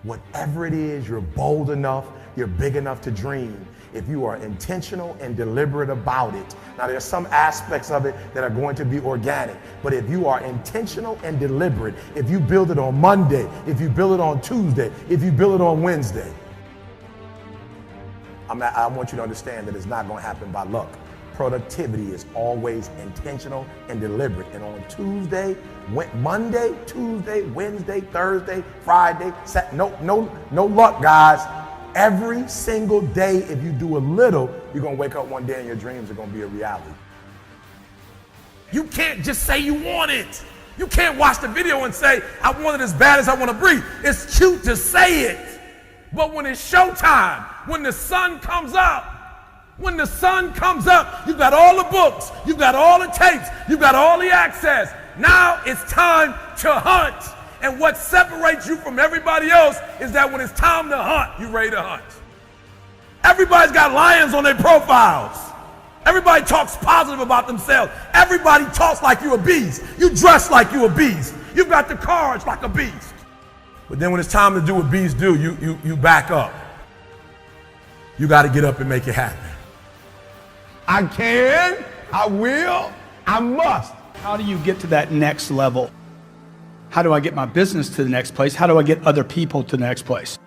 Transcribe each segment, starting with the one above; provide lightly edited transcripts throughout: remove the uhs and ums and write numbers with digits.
Whatever it is, you're bold enough, you're big enough to dream if you are intentional and deliberate about it. Now, there's some aspects of it that are going to be organic, but if you are intentional and deliberate, if you build it on Monday, if you build it on Tuesday, if you build it on Wednesday, I want you to understand that it's not going to happen by luck. Productivity is always intentional and deliberate. And on Monday, Tuesday, Wednesday, Thursday, Friday, no luck, guys. Every single day, if you do a little, you're going to wake up one day and your dreams are going to be a reality. You can't just say you want it. You can't watch the video and say, I want it as bad as I want to breathe. It's cute to say it. But when it's showtime, when the sun comes up, you've got all the books, you've got all the tapes, you've got all the access. Now it's time to hunt. And what separates you from everybody else is that when it's time to hunt, you're ready to hunt. Everybody's got lions on their profiles. Everybody talks positive about themselves. Everybody talks like you're a beast. You dress like you're a beast. You've got the courage like a beast. But then when it's time to do what beasts do, you back up. You got to get up and make it happen. I can, I will, I must. How do you get to that next level? How do I get my business to the next place? How do I get other people to the next place?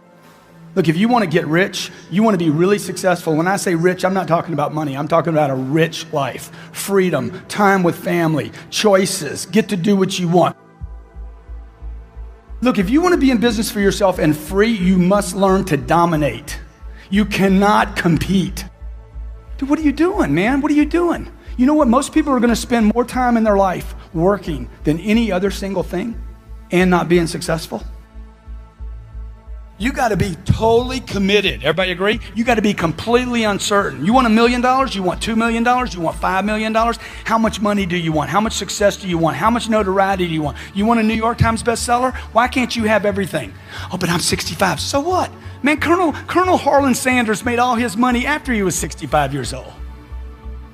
Look, if you want to get rich, you want to be really successful. When I say rich, I'm not talking about money. I'm talking about a rich life, freedom, time with family, choices, get to do what you want. Look, if you want to be in business for yourself and free, you must learn to dominate. You cannot compete. Dude, what are you doing, man? What are you doing? You know what? Most people are going to spend more time in their life working than any other single thing and not being successful. You got to be totally committed. Everybody agree? You got to be completely uncertain. You want $1 million? You want $2 million? You want $5 million? How much money do you want? How much success do you want? How much notoriety do you want? You want a New York Times bestseller? Why can't you have everything? Oh, but I'm 65. So what? Man, Colonel Harlan Sanders made all his money after he was 65 years old.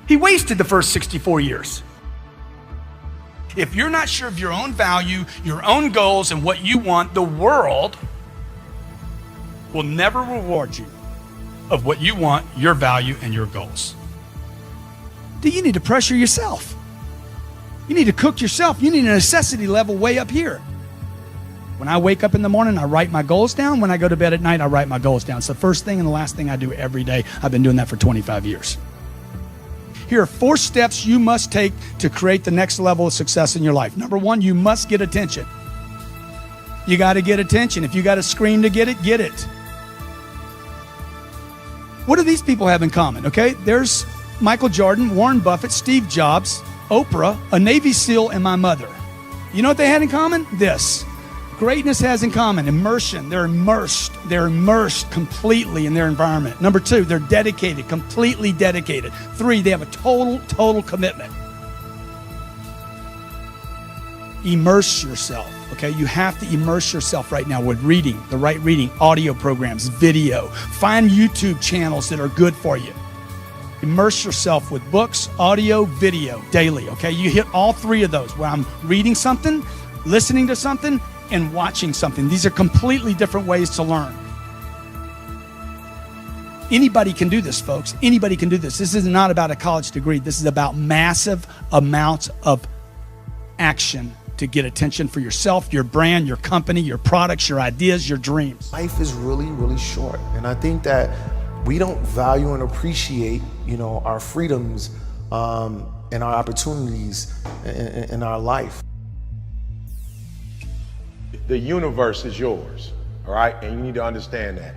He wasted the first 64 years. If you're not sure of your own value, your own goals, and what you want, the world will never reward you of what you want, your value, and your goals. You need to pressure yourself. You need to cook yourself. You need a necessity level way up here. When I wake up in the morning, I write my goals down. When I go to bed at night, I write my goals down. It's the first thing and the last thing I do every day. I've been doing that for 25 years. Here are 4 steps you must take to create the next level of success in your life. Number 1, you must get attention. You got to get attention. If you got to scream to get it, get it. What do these people have in common? Okay, there's Michael Jordan, Warren Buffett, Steve Jobs, Oprah, a Navy SEAL, and my mother. You know what they had in common? This. Greatness has in common immersion. They're immersed completely in their environment. Number 2, they're dedicated, completely dedicated. 3, they have a total commitment. Immerse yourself, okay? You have to immerse yourself right now with reading, the right reading, audio programs, video. Find YouTube channels that are good for you. Immerse yourself with books, audio, video daily, okay? You hit all 3 of those where I'm reading something, listening to something, and watching something. These are completely different ways to learn. Anybody can do this, folks. Anybody can do this. This is not about a college degree. This is about massive amounts of action to get attention for yourself, your brand, your company, your products, your ideas, your dreams. Life is really, really short. And I think that we don't value and appreciate, our freedoms and our opportunities in our life. The universe is yours, all right? And you need to understand that.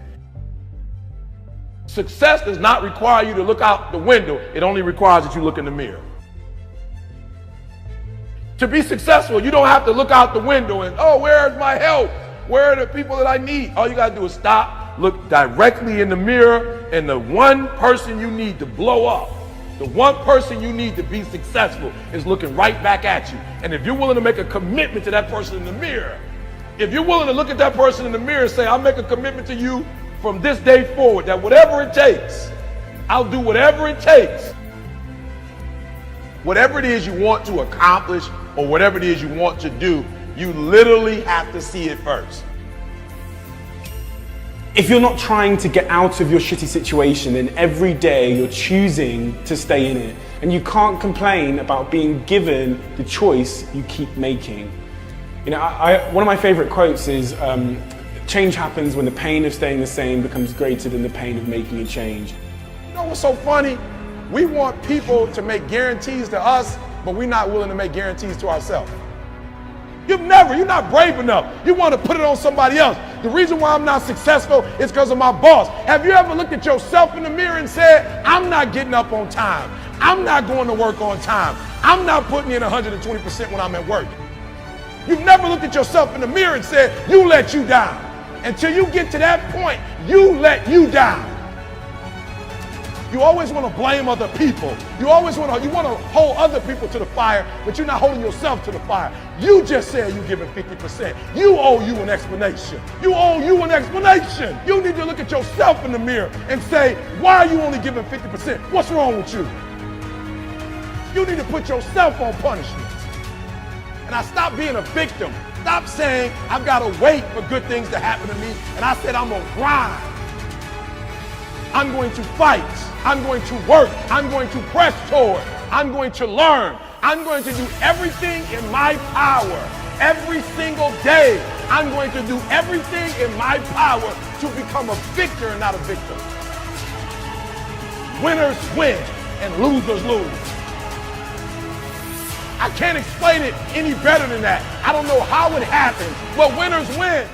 Success does not require you to look out the window. It only requires that you look in the mirror. To be successful, you don't have to look out the window and, oh, where's my help? Where are the people that I need? All you got to do is stop, look directly in the mirror, and the one person you need to blow up, the one person you need to be successful is looking right back at you. And if you're willing to make a commitment to that person in the mirror, if you're willing to look at that person in the mirror and say, I'll make a commitment to you from this day forward, that whatever it takes, I'll do whatever it takes. Whatever it is you want to accomplish or whatever it is you want to do, you literally have to see it first. if you're not trying to get out of your shitty situation, then every day you're choosing to stay in it. And you can't complain about being given the choice you keep making. You know, one of my favorite quotes is, change happens when the pain of staying the same becomes greater than the pain of making a change. You know what's so funny? We want people to make guarantees to us, but we're not willing to make guarantees to ourselves. You're not brave enough. You want to put it on somebody else. The reason why I'm not successful is because of my boss. Have you ever looked at yourself in the mirror and said, I'm not getting up on time. I'm not going to work on time. I'm not putting in 120% when I'm at work. You've never looked at yourself in the mirror and said, you let you down. Until you get to that point, you let you down. You always want to blame other people. You want to hold other people to the fire, but you're not holding yourself to the fire. You just said you're giving 50%. You owe you an explanation. You owe you an explanation. You need to look at yourself in the mirror and say, why are you only giving 50%? What's wrong with you? You need to put yourself on punishment. And I stopped being a victim. Stop saying, I've got to wait for good things to happen to me. And I said, I'm going to grind. I'm going to fight. I'm going to work. I'm going to press toward. I'm going to learn. I'm going to do everything in my power. Every single day, I'm going to do everything in my power to become a victor and not a victim. Winners win and losers lose. I can't explain it any better than that. I don't know how it happens, but winners win.